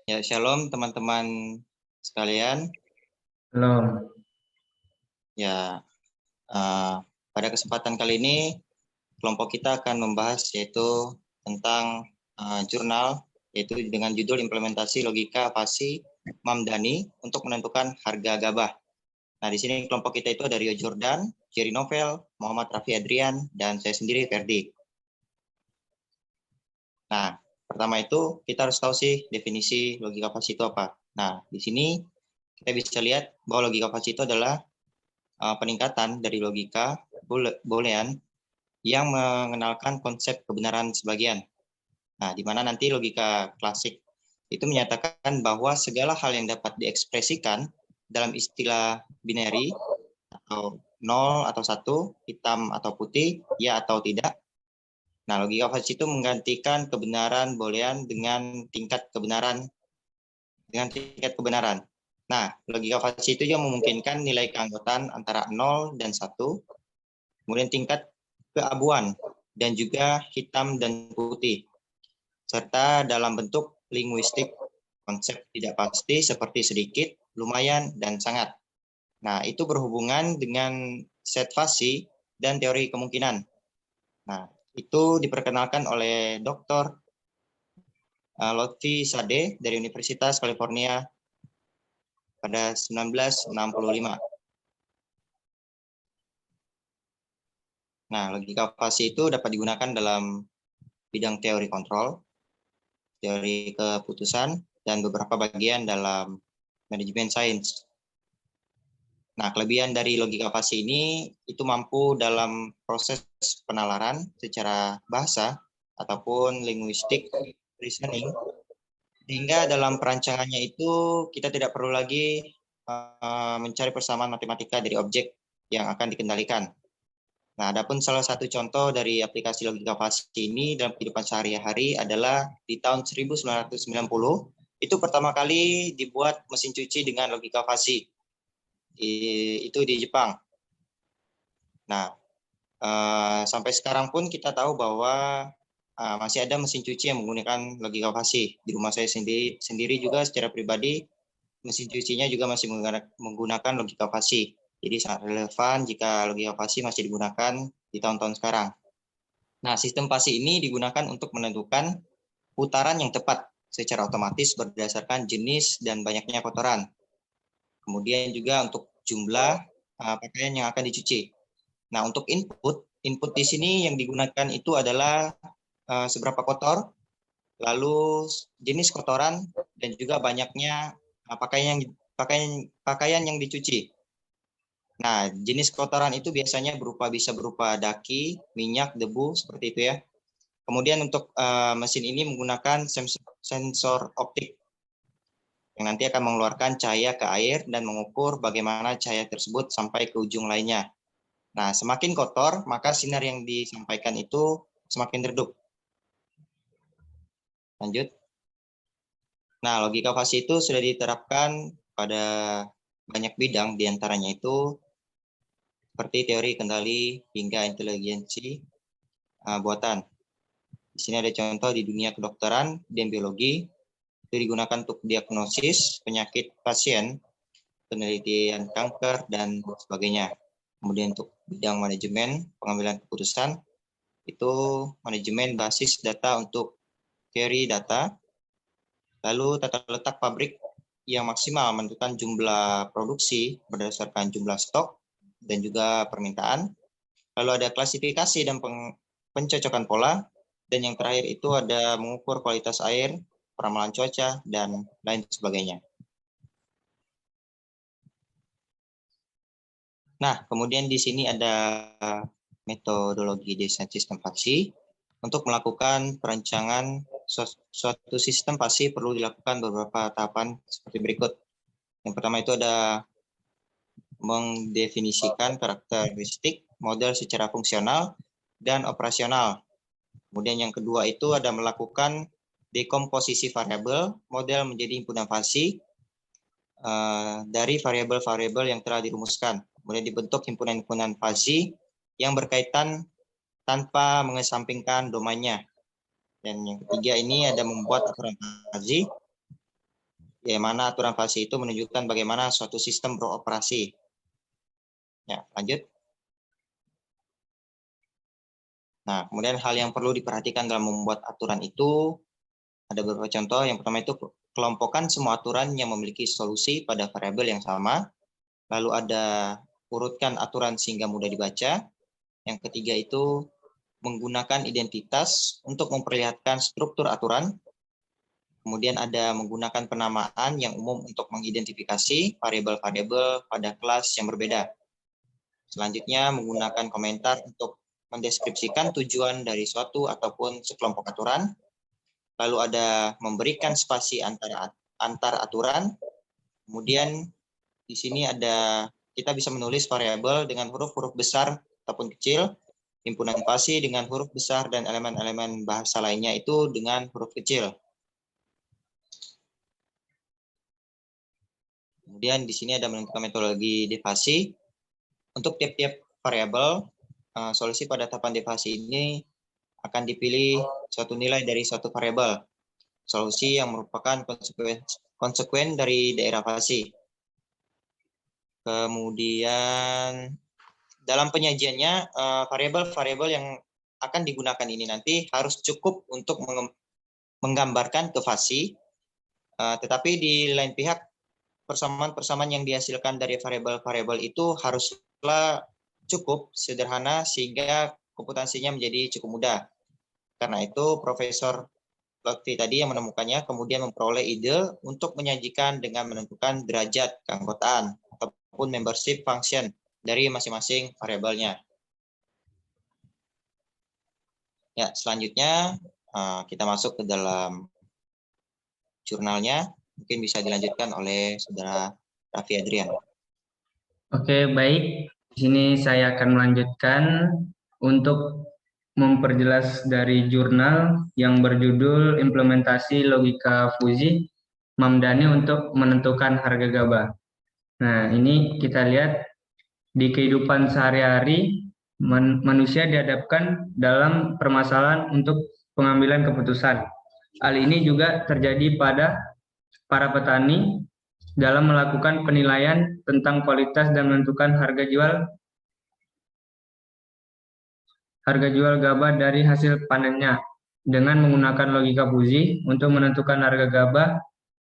Ya, shalom teman-teman sekalian. Belum. Ya, pada kesempatan kali ini kelompok kita akan membahas yaitu tentang jurnal yaitu dengan judul implementasi logika fasi Mamdani untuk menentukan harga gabah. Nah, di sini kelompok kita itu ada Rio Jordan, Jerry Novel, Muhammad Raffi Adrian, dan saya sendiri Ferdi. Nah, pertama itu kita harus tahu sih definisi logika fasi itu apa. Nah, di sini kita bisa lihat bahwa logika fasi itu adalah peningkatan dari logika Boolean yang mengenalkan konsep kebenaran sebagian. Nah, di mana nanti logika klasik itu menyatakan bahwa segala hal yang dapat diekspresikan dalam istilah binary atau 0 atau 1, hitam atau putih, ya atau tidak. Nah, logika fasi itu menggantikan kebenaran Boolean dengan tingkat kebenaran. Nah, logika fasi itu yang memungkinkan nilai keanggotaan antara 0 dan 1, kemudian tingkat keabuan, dan juga hitam dan putih, serta dalam bentuk linguistik konsep tidak pasti seperti sedikit, lumayan, dan sangat. Nah, itu berhubungan dengan set fasi dan teori kemungkinan. Nah, itu diperkenalkan oleh Dr. Lotfi Sadeh dari Universitas California pada 1965. Nah, logika fasi itu dapat digunakan dalam bidang teori kontrol, teori keputusan, dan beberapa bagian dalam manajemen sains. Nah, kelebihan dari logika fasi ini itu mampu dalam proses penalaran secara bahasa ataupun linguistik reasoning, sehingga dalam perancangannya itu kita tidak perlu lagi mencari persamaan matematika dari objek yang akan dikendalikan. Nah, adapun salah satu contoh dari aplikasi logika fasi ini dalam kehidupan sehari-hari adalah di tahun 1990, itu pertama kali dibuat mesin cuci dengan logika fasi. Itu di Jepang. Nah, sampai sekarang pun kita tahu bahwa masih ada mesin cuci yang menggunakan logika fasi. Di rumah saya sendiri juga secara pribadi, mesin cucinya juga masih menggunakan logika fasi. Jadi sangat relevan jika logika fasi masih digunakan di tahun-tahun sekarang. Nah, sistem fasi ini digunakan untuk menentukan putaran yang tepat secara otomatis berdasarkan jenis dan banyaknya kotoran. Kemudian juga untuk jumlah pakaian yang akan dicuci. Nah, untuk input di sini yang digunakan itu adalah seberapa kotor, lalu jenis kotoran, dan juga banyaknya pakaian yang dicuci. Nah, jenis kotoran itu biasanya bisa berupa daki, minyak, debu, seperti itu ya. Kemudian untuk mesin ini menggunakan sensor optik yang nanti akan mengeluarkan cahaya ke air dan mengukur bagaimana cahaya tersebut sampai ke ujung lainnya. Nah, semakin kotor, maka sinar yang disampaikan itu semakin redup. Lanjut. Nah, logika fasi itu sudah diterapkan pada banyak bidang, diantaranya itu seperti teori kendali hingga inteligensi buatan. Di sini ada contoh di dunia kedokteran dan biologi, itu digunakan untuk diagnosis penyakit pasien, penelitian kanker, dan sebagainya. Kemudian untuk bidang manajemen, pengambilan keputusan, itu manajemen basis data untuk teori data, lalu tata letak pabrik yang maksimal menentukan jumlah produksi berdasarkan jumlah stok dan juga permintaan. Lalu ada klasifikasi dan pencocokan pola, dan yang terakhir itu ada mengukur kualitas air, peramalan cuaca, dan lain sebagainya. Nah, kemudian di sini ada metodologi desain sistem fasi. Untuk melakukan perancangan suatu sistem fasi perlu dilakukan beberapa tahapan seperti berikut. Yang pertama itu ada mendefinisikan karakteristik model secara fungsional dan operasional. Kemudian yang kedua itu ada melakukan dekomposisi variabel model menjadi himpunan fasi dari variabel-variabel yang telah dirumuskan. Kemudian dibentuk himpunan-himpunan fasi yang berkaitan tanpa mengesampingkan domainnya. Dan yang ketiga ini ada membuat aturan fasi. ya mana aturan fasi itu menunjukkan bagaimana suatu sistem beroperasi. Ya, lanjut. Nah, kemudian hal yang perlu diperhatikan dalam membuat aturan itu ada beberapa contoh. Yang pertama itu kelompokan semua aturan yang memiliki solusi pada variabel yang sama. Lalu ada urutkan aturan sehingga mudah dibaca. Yang ketiga itu menggunakan identitas untuk memperlihatkan struktur aturan. Kemudian ada menggunakan penamaan yang umum untuk mengidentifikasi variabel-variabel pada kelas yang berbeda. Selanjutnya menggunakan komentar untuk mendeskripsikan tujuan dari suatu ataupun sekelompok aturan. Lalu ada memberikan spasi antar aturan. Kemudian di sini ada kita bisa menulis variabel dengan huruf-huruf besar ataupun kecil, himpunan fasi dengan huruf besar, dan elemen-elemen bahasa lainnya itu dengan huruf kecil. Kemudian di sini ada menentukan metodologi defasi. Untuk tiap-tiap variabel, solusi pada tahapan defasi ini akan dipilih suatu nilai dari suatu variabel. Solusi yang merupakan konsekuen dari daerah fasi. Kemudian dalam penyajiannya, variabel-variabel yang akan digunakan ini nanti harus cukup untuk menggambarkan ke fasi, tetapi di lain pihak persamaan-persamaan yang dihasilkan dari variabel-variabel itu haruslah cukup sederhana sehingga komputasinya menjadi cukup mudah. Karena itu Profesor Lotfi tadi yang menemukannya kemudian memperoleh ide untuk menyajikan dengan menentukan derajat keanggotaan ataupun membership function dari masing-masing variabelnya. Ya, selanjutnya kita masuk ke dalam jurnalnya. Mungkin bisa dilanjutkan oleh Saudara Raffi Adrian. Oke, baik. Di sini saya akan melanjutkan untuk memperjelas dari jurnal yang berjudul Implementasi Logika Fuzzy Mamdani untuk menentukan harga gabah. Nah, ini kita lihat di kehidupan sehari-hari manusia dihadapkan dalam permasalahan untuk pengambilan keputusan. Hal ini juga terjadi pada para petani dalam melakukan penilaian tentang kualitas dan menentukan harga jual gabah dari hasil panennya. Dengan menggunakan logika Fuzzy untuk menentukan harga gabah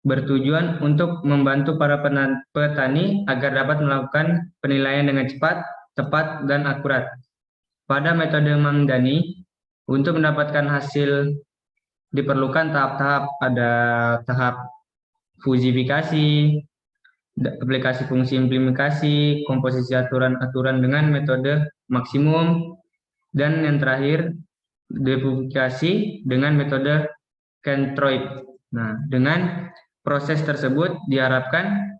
bertujuan untuk membantu para petani agar dapat melakukan penilaian dengan cepat, tepat, dan akurat. Pada metode Mamdani, untuk mendapatkan hasil diperlukan tahap-tahap. Ada tahap fuzifikasi, aplikasi fungsi implementasi, komposisi aturan-aturan dengan metode maksimum, dan yang terakhir depublikasi dengan metode Kentroid. Nah, dengan proses tersebut diharapkan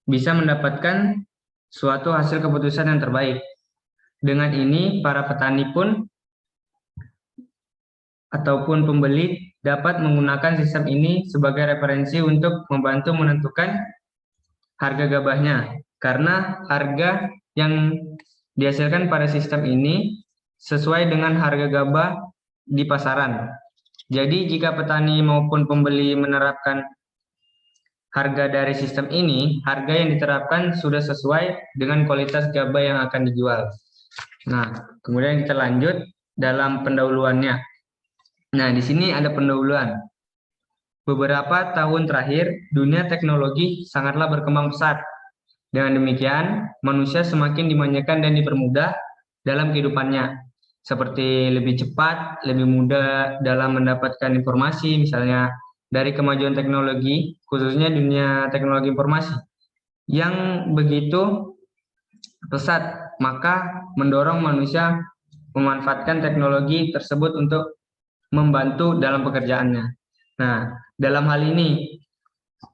bisa mendapatkan suatu hasil keputusan yang terbaik. Dengan ini para petani pun ataupun pembeli dapat menggunakan sistem ini sebagai referensi untuk membantu menentukan harga gabahnya, karena harga yang dihasilkan pada sistem ini sesuai dengan harga gabah di pasaran. Jadi jika petani maupun pembeli menerapkan harga dari sistem ini, harga yang diterapkan sudah sesuai dengan kualitas gabah yang akan dijual. Nah, kemudian kita lanjut dalam pendahuluannya. Nah, di sini ada pendahuluan. Beberapa tahun terakhir, dunia teknologi sangatlah berkembang pesat. Dengan demikian, manusia semakin dimanjakan dan dipermudah dalam kehidupannya. Seperti lebih cepat, lebih mudah dalam mendapatkan informasi, misalnya dari kemajuan teknologi, khususnya dunia teknologi informasi, yang begitu pesat, maka mendorong manusia memanfaatkan teknologi tersebut untuk membantu dalam pekerjaannya. Nah, dalam hal ini,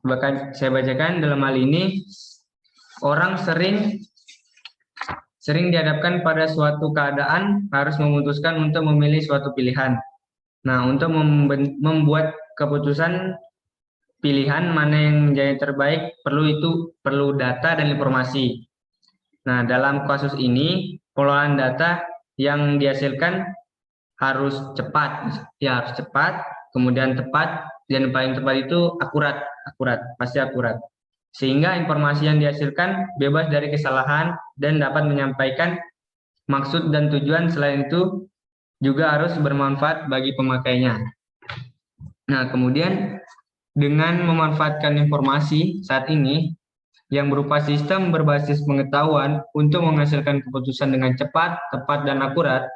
bahkan saya bacakan, dalam hal ini orang sering dihadapkan pada suatu keadaan harus memutuskan untuk memilih suatu pilihan. Nah, untuk membuat keputusan pilihan mana yang menjadi terbaik perlu data dan informasi. Nah, dalam kasus ini pengelolaan data yang dihasilkan harus cepat, kemudian tepat, dan paling tepat itu akurat, pasti akurat. Sehingga informasi yang dihasilkan bebas dari kesalahan dan dapat menyampaikan maksud dan tujuan. Selain itu juga harus bermanfaat bagi pemakainya. Nah, kemudian dengan memanfaatkan informasi saat ini yang berupa sistem berbasis pengetahuan untuk menghasilkan keputusan dengan cepat, tepat, dan akurat,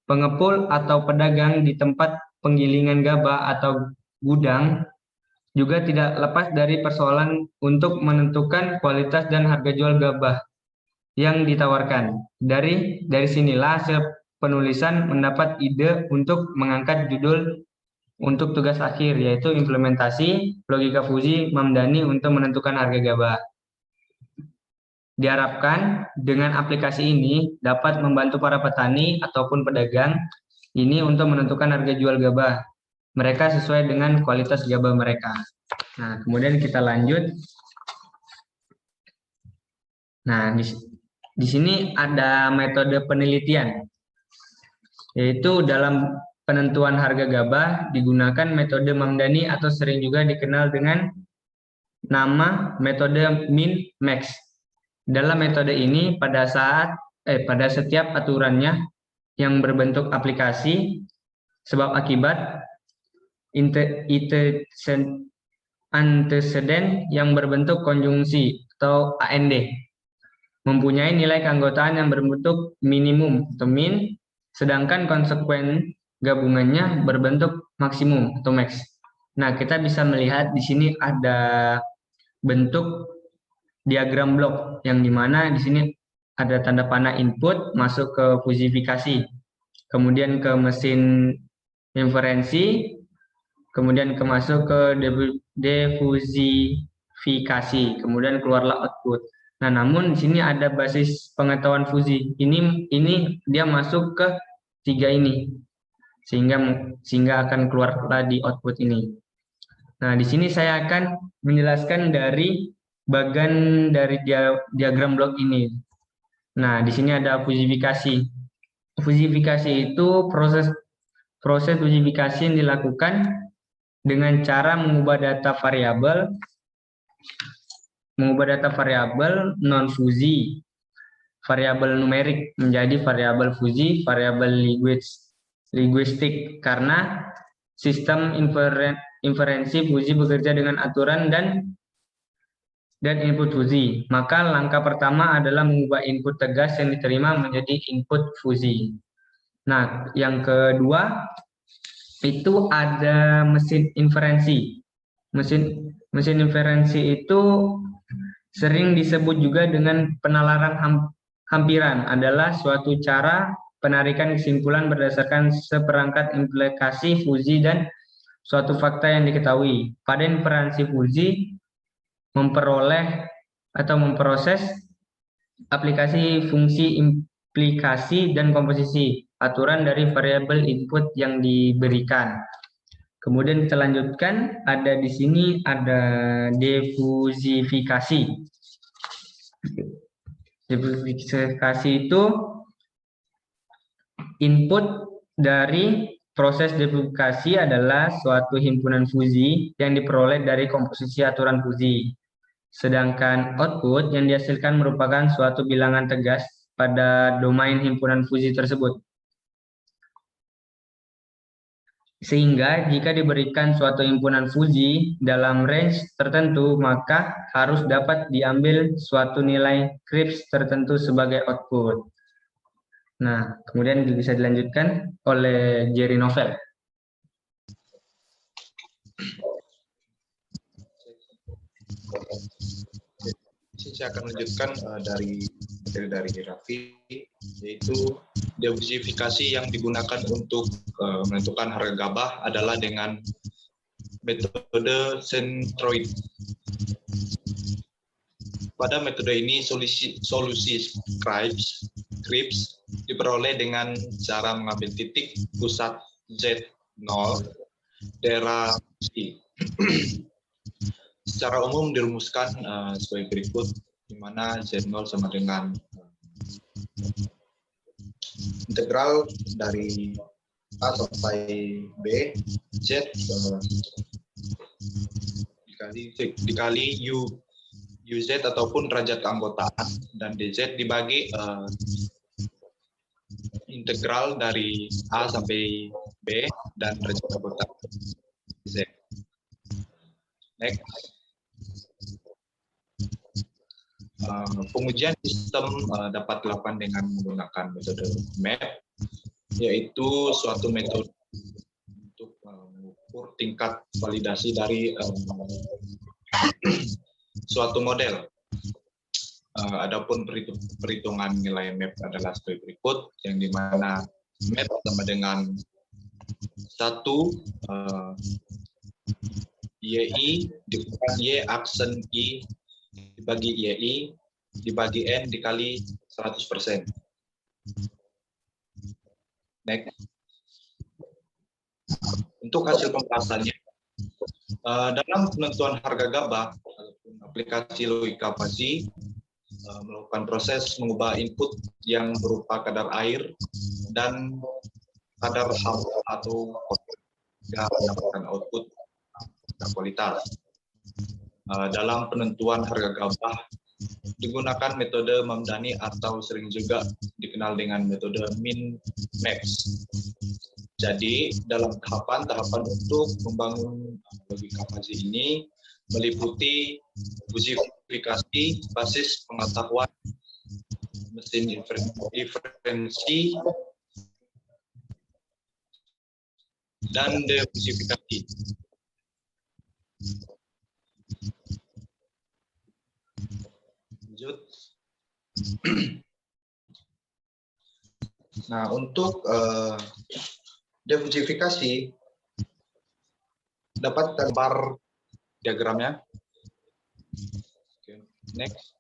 pengepul atau pedagang di tempat penggilingan gabah atau gudang juga tidak lepas dari persoalan untuk menentukan kualitas dan harga jual gabah yang ditawarkan. Dari sinilah hasil penulisan mendapat ide untuk mengangkat judul untuk tugas akhir, yaitu implementasi logika Fuzzy Mamdani untuk menentukan harga gabah. Diharapkan dengan aplikasi ini dapat membantu para petani ataupun pedagang ini untuk menentukan harga jual gabah mereka sesuai dengan kualitas gabah mereka. Nah, kemudian kita lanjut. Nah, di sini ada metode penelitian, yaitu dalam penentuan harga gabah digunakan metode Mamdani atau sering juga dikenal dengan nama metode min-max. Dalam metode ini pada setiap aturannya yang berbentuk aplikasi sebab akibat antecedent yang berbentuk konjungsi atau AND mempunyai nilai keanggotaan yang berbentuk minimum atau min, sedangkan konsekuen gabungannya berbentuk maksimum atau max. Nah, kita bisa melihat di sini ada bentuk diagram blok yang dimana di sini ada tanda panah input masuk ke fusifikasi, kemudian ke mesin inferensi, kemudian masuk ke defusifikasi, kemudian keluarlah output. Nah, namun di sini ada basis pengetahuan fusi. Ini dia masuk ke 3 ini, sehingga akan keluarlah di output ini. Nah, di sini saya akan menjelaskan dari bagian dari diagram blok ini. Nah, di sini ada fusifikasi. Fusifikasi itu proses fusifikasi yang dilakukan dengan cara mengubah data variabel non-fusi, variabel numerik menjadi variabel fusi, variabel linguistik, karena sistem inferensi fusi bekerja dengan aturan dan input fusi. Maka langkah pertama adalah mengubah input tegas yang diterima menjadi input fusi. Nah, yang kedua itu ada mesin inferensi. Mesin inferensi itu sering disebut juga dengan penalaran hampiran, adalah suatu cara penarikan kesimpulan berdasarkan seperangkat implikasi fusi dan suatu fakta yang diketahui. Pada inferensi fusi memperoleh atau memproses aplikasi fungsi implikasi dan komposisi aturan dari variabel input yang diberikan. Kemudian kita lanjutkan, ada di sini ada defusifikasi. Defusifikasi itu input dari proses defusifikasi adalah suatu himpunan fusi yang diperoleh dari komposisi aturan fusi. Sedangkan output yang dihasilkan merupakan suatu bilangan tegas pada domain himpunan fusi tersebut. Sehingga jika diberikan suatu himpunan fusi dalam range tertentu, maka harus dapat diambil suatu nilai Kripps tertentu sebagai output. Nah, kemudian bisa dilanjutkan oleh Jerry Novel. Saya akan melanjutkan dari Raffi, yaitu defusifikasi yang digunakan untuk menentukan harga gabah adalah dengan metode centroid. Pada metode ini solusi Kripps diperoleh dengan cara mengambil titik pusat Z0 daerah C. Secara umum dirumuskan sebagai berikut, di mana Z0 sama dengan integral dari A sampai B, Z dikali UZ ataupun derajat keanggotaan, dan DZ dibagi integral dari A sampai B dan derajat keanggotaan Z. Next. Pengujian sistem dapat dilakukan dengan menggunakan metode MAP, yaitu suatu metode untuk mengukur tingkat validasi dari suatu model. Adapun perhitungan nilai MAP adalah sebagai berikut, yang dimana MAP sama dengan 1 YI dikurangi Y aksen I dibagi YI dibagi N dikali 100%. Next. Untuk hasil pembahasannya, dalam penentuan harga gabah ataupun aplikasi logika fuzzy melakukan proses mengubah input yang berupa kadar air dan kadar HAM atau hingga mendapatkan output dan kualitas. Dalam penentuan harga gabah digunakan metode Mamdani atau sering juga dikenal dengan metode min-max. Jadi dalam tahapan untuk membangun logika fuzzy ini meliputi uji verifikasi basis pengetahuan mesin inferensi dan defusifikasi. Lanjut. Nah, untuk defusifikasi dapat gambar diagramnya. Next.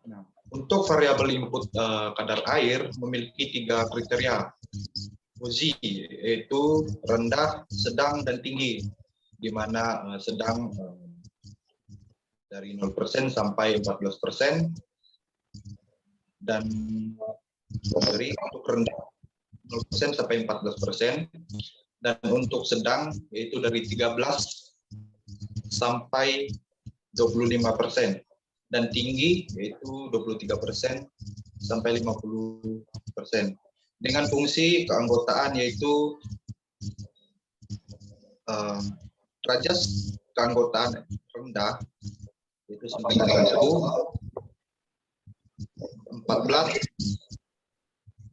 Nah, untuk variabel input kadar air memiliki 3 kriteria uji, yaitu rendah, sedang, dan tinggi, di mana sedang dari 0% sampai 14%, dan dari untuk rendah 0% sampai 14%, dan untuk sedang yaitu dari 13 sampai 25%, dan tinggi yaitu 23% sampai 50%. Dengan fungsi keanggotaan yaitu derajat keanggotaan rendah itu sama dengan 14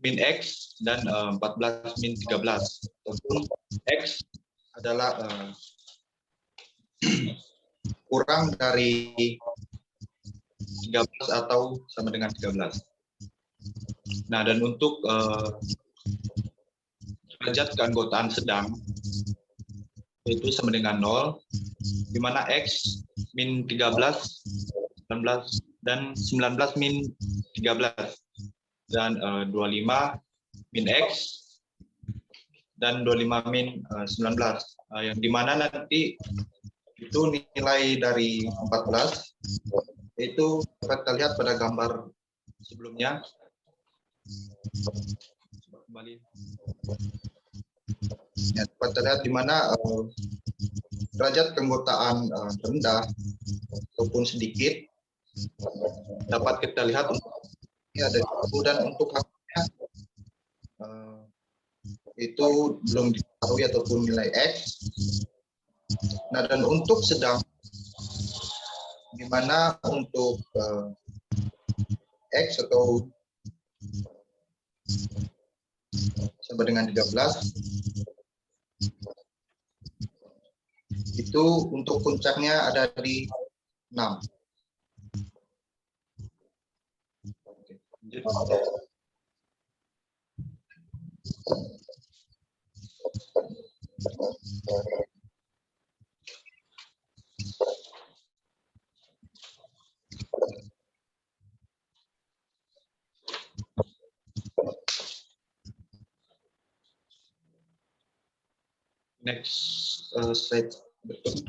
min X dan 14 min 13, ataupun X adalah kurang dari 13 atau sama dengan 13. Nah, dan untuk derajat keanggotaan sedang itu sama dengan 0, di mana X min 13, 19 dan 19 min 13, dan 25 min X dan 25 min 19, yang dimana nanti itu nilai dari 14 itu dapat kita lihat pada gambar sebelumnya. Kembali. Ya, dapat kita lihat di mana derajat keanggotaan rendah ataupun sedikit dapat kita lihat ini ada dan untuk hasilnya itu belum diketahui ataupun nilai X. Nah, dan untuk sedang, di mana untuk X atau sama dengan 13 itu untuk puncaknya ada di 6. Next slide berikut.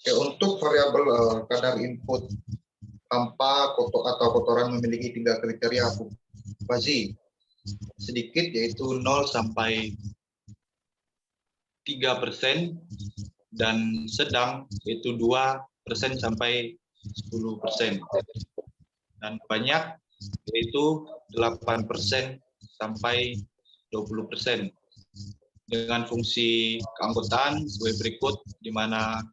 Oke, untuk variabel kadar input hampa atau kotoran memiliki 3 kriteria fazi. Sedikit yaitu 0 sampai 3% dan sedang yaitu 2% sampai 10%. Dan banyak yaitu 8% sampai 20%. Dengan fungsi keanggotaan sebagai berikut, di mana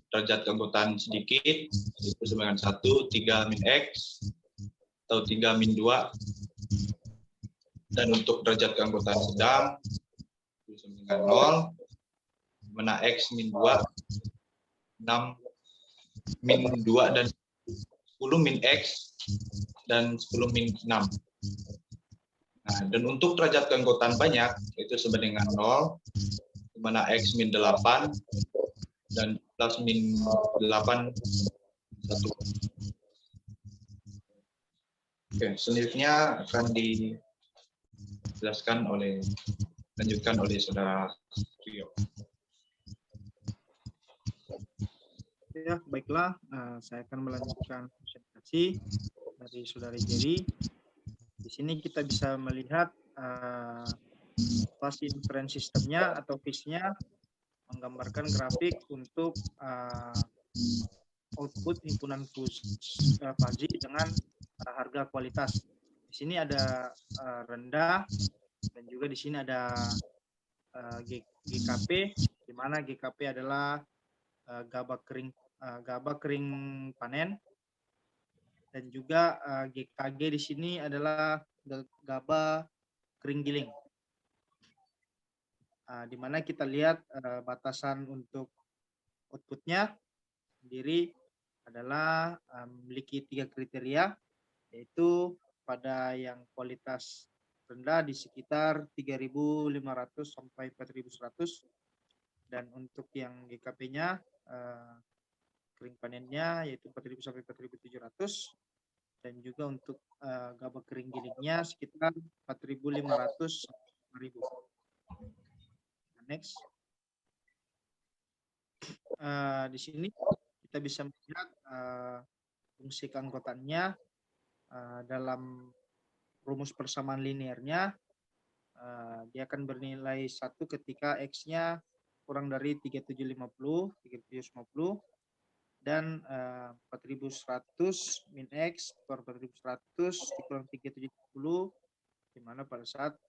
derajat keanggotaan sedikit itu sama dengan 1, 3 min X atau 3 min 2. Dan untuk derajat keanggotaan sedang itu sama dengan 0, di mana X min 2, 6 min 2 dan 10 min X dan 10 min 6. Nah, dan untuk derajat keanggotaan banyak itu sama dengan 0, di mana X min 8 dan plus min 8 1. Oke, selanjutnya akan dijelaskan lanjutkan oleh Saudara Rio. Ya, baiklah, saya akan melanjutkan presentasi dari Saudara Jerry. Di sini kita bisa melihat fase inference sistemnya atau FIS-nya menggambarkan grafik untuk output himpunan fazi dengan harga kualitas. Di sini ada rendah dan juga di sini ada GKP, di mana GKP adalah gabah kering panen, dan juga GKG di sini adalah gabah kering giling. Di mana kita lihat batasan untuk outputnya sendiri adalah memiliki 3 kriteria, yaitu pada yang kualitas rendah di sekitar 3.500 sampai 4.100, dan untuk yang GKP-nya kering panennya yaitu 4.000 sampai 4.700, dan juga untuk gabah kering gilingnya sekitar 4.500 sampai 5.000. Next. Di sini kita bisa melihat fungsi keanggotaannya dalam rumus persamaan linearnya. Dia akan bernilai 1 ketika X-nya kurang dari 3750, 3750, dan 4100 min X per 4100 dikurang 3750, di mana pada saat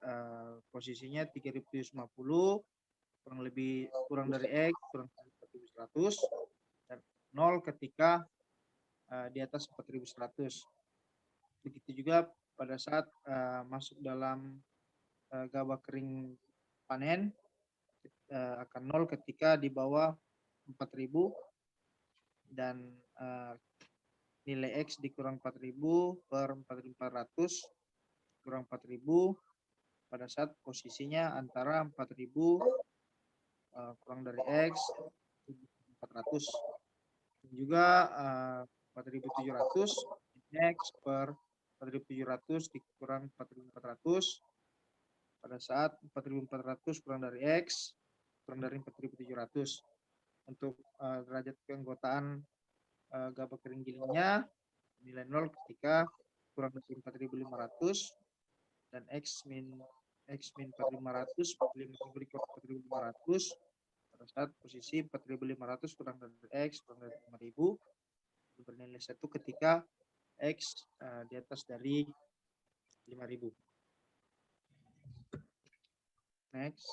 posisinya 3750 kurang dari X kurang dari 4100, dan 0 ketika di atas 4100. Begitu juga pada saat masuk dalam gabah kering panen akan 0 ketika di bawah 4000, dan nilai X dikurang 4000 per 4400 kurang 4000 pada saat posisinya antara 4000 kurang dari X 400, dan juga 4700 X per 4700 dikurang 4400 pada saat 4400 kurang dari X kurang dari 4700. Untuk derajat keanggotaan gabah kering gilingnya nilai 0 ketika kurang dari 4.500 dan X min 4.500 4.500 pada saat posisi 4.500 kurang dari X kurang dari 5.000 bernilai 1 ketika X di atas dari 5.000. Next.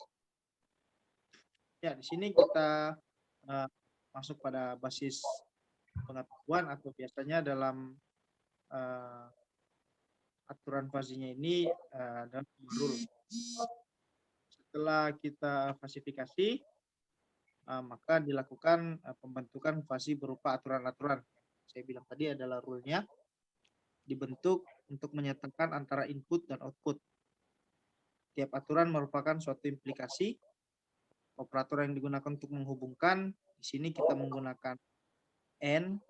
Ya, di sini kita masuk pada basis pengetahuan atau biasanya dalam aturan fazinya ini dalam rule. Setelah kita fasifikasi, maka dilakukan pembentukan fazi berupa aturan-aturan. Saya bilang tadi adalah rule-nya dibentuk untuk menyatakan antara input dan output. Tiap aturan merupakan suatu implikasi. Operator yang digunakan untuk menghubungkan, di sini kita menggunakan AND,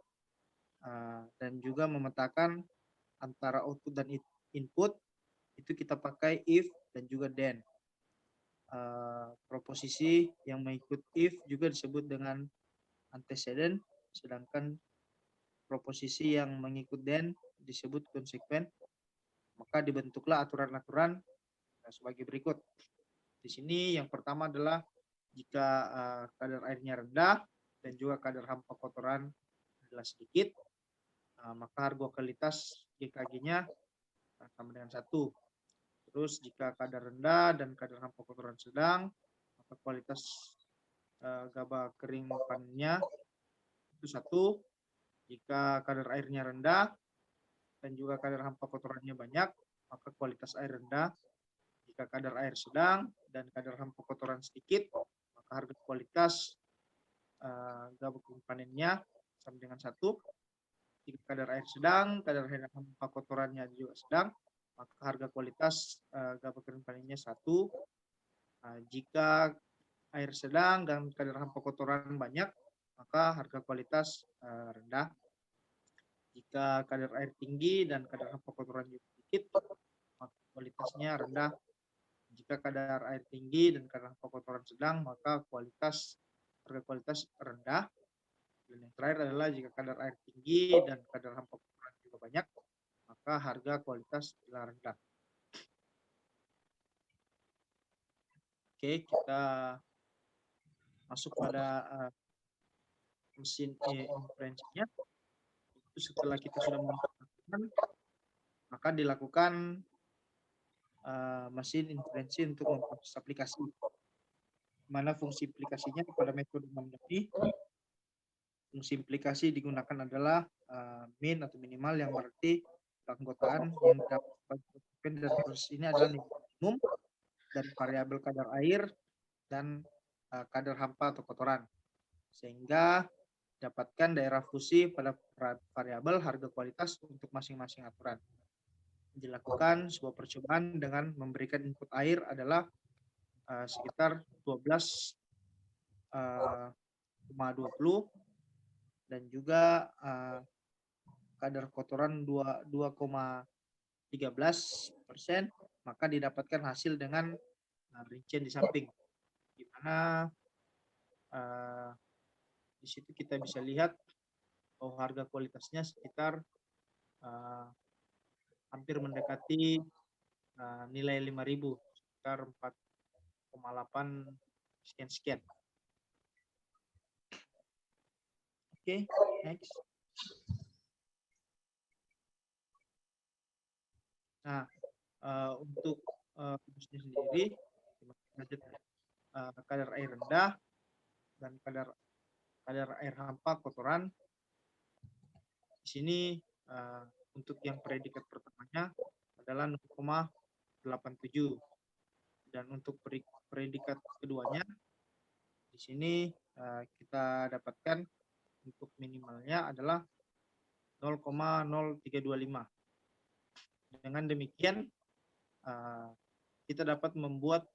dan juga memetakan antara output dan input, itu kita pakai if dan juga then. Proposisi yang mengikut if juga disebut dengan antecedent, sedangkan proposisi yang mengikut then disebut konsekuen, maka dibentuklah aturan-aturan sebagai berikut. Di sini yang pertama adalah jika kadar airnya rendah dan juga kadar hampa kotoran adalah sedikit, maka harga kualitas GKG-nya sama dengan 1. Terus jika kadar rendah dan kadar hampa kotoran sedang, maka kualitas gabah kering panennya itu 1. Jika kadar airnya rendah dan juga kadar hampa kotorannya banyak, maka kualitas air rendah. Jika kadar air sedang dan kadar hampa kotoran sedikit, maka harga kualitas gabah kering panennya sama dengan 1. Jika kadar air sedang, kadar hampa kotorannya juga sedang, maka harga kualitas gabah kering panennya 1. Jika air sedang dan kadar hampa kotoran banyak, maka harga kualitas rendah. Jika kadar air tinggi dan kadar hampa kotoran juga sedikit, maka kualitasnya rendah. Jika kadar air tinggi dan kadar hampa kotoran sedang, maka harga kualitas rendah. Dan yang terakhir adalah jika kadar air tinggi dan kadar hampa kotoran juga banyak, maka harga kualitas adalah rendah. Oke, kita masuk pada mesin inferensinya. Itu setelah kita sudah menentukan, maka dilakukan mesin inferensi untuk memproses aplikasi. Mana fungsi aplikasinya pada metode mandiri. Fungsi aplikasi digunakan adalah min atau minimal, yang berarti keanggotaan yang dapat dari proses ini adalah nilai minimum dari variabel kadar air dan kadar hampa atau kotoran, sehingga dapatkan daerah fusi pada variabel harga kualitas untuk masing-masing aturan. Dilakukan sebuah percobaan dengan memberikan input air adalah sekitar 12,20 dan juga kadar kotoran 2,13%, maka didapatkan hasil dengan rincian di samping, di mana di situ kita bisa lihat bahwa harga kualitasnya sekitar hampir mendekati nilai 5.000, sekitar 4,8 sekian-sekian. Oke, next. Nah, untuk busnya sendiri, kadar air rendah dan kadar air hampa kotoran. Di sini untuk yang predikat pertamanya adalah 0,87, dan untuk predikat keduanya di sini kita dapatkan untuk minimalnya adalah 0,0325. Dengan demikian kita dapat membuat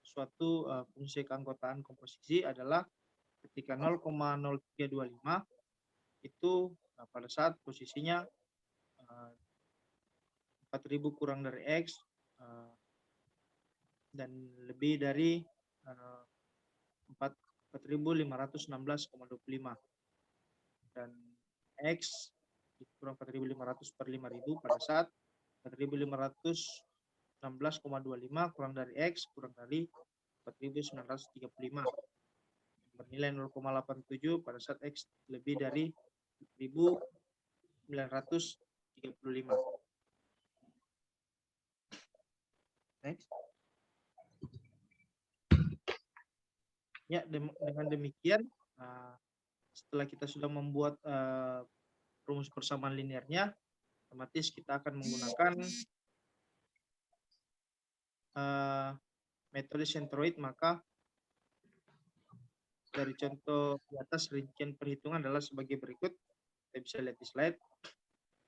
suatu fungsi keanggotaan komposisi adalah ketika 0,0325 itu pada saat posisinya 4.000 kurang dari X dan lebih dari 4.516,25, dan X kurang 4.500 per 5.000 pada saat 4.516,25 kurang dari X kurang dari 4.935 bernilai 0,87 pada saat X lebih dari 4.935. Next. Ya, dengan demikian setelah kita sudah membuat rumus persamaan linearnya, otomatis kita akan menggunakan metode centroid. Maka dari contoh di atas, rincian perhitungan adalah sebagai berikut. Kita bisa lihat di slide.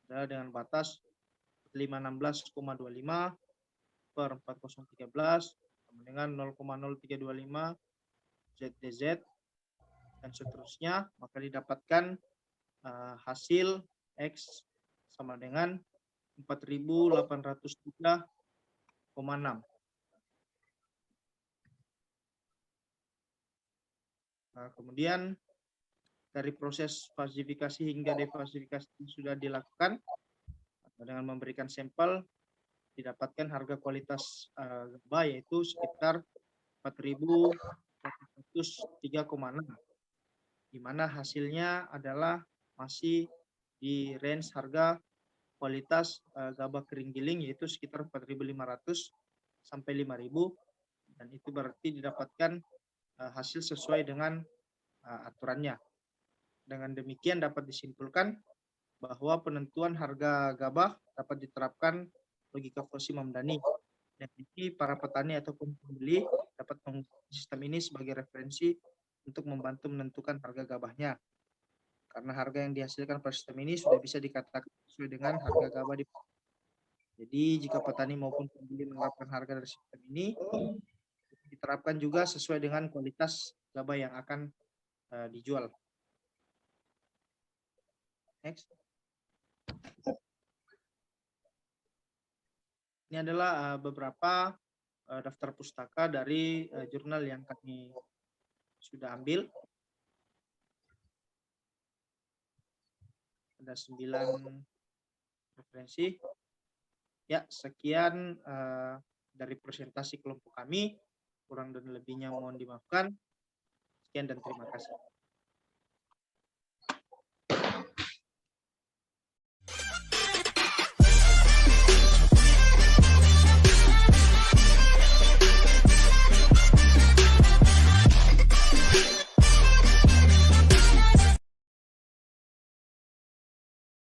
Adalah dengan batas 516,25 per 4013 sama dengan 0,0325 ZDZ dan seterusnya, maka didapatkan hasil X sama dengan 4.803,6. Kemudian dari proses falsifikasi hingga defalsifikasi sudah dilakukan dengan memberikan sampel, didapatkan harga kualitas gabah yaitu sekitar 4.403,6, di mana hasilnya adalah masih di range harga kualitas gabah kering giling yaitu sekitar 4.500 sampai 5.000, dan itu berarti didapatkan hasil sesuai dengan aturannya. Dengan demikian dapat disimpulkan bahwa penentuan harga gabah dapat diterapkan logika Fosi Mamdani, dan ini para petani ataupun pembeli dapat menggunakan sistem ini sebagai referensi untuk membantu menentukan harga gabahnya. Karena harga yang dihasilkan pada sistem ini sudah bisa dikatakan sesuai dengan harga gabah di pasar. Jadi jika petani maupun pembeli menerapkan harga dari sistem ini, diterapkan juga sesuai dengan kualitas gabah yang akan dijual. Next. Ini adalah beberapa daftar pustaka dari jurnal yang kami sudah ambil. Ada 9 referensi. Ya, sekian dari presentasi kelompok kami. Kurang dan lebihnya mohon dimaafkan. Sekian dan terima kasih.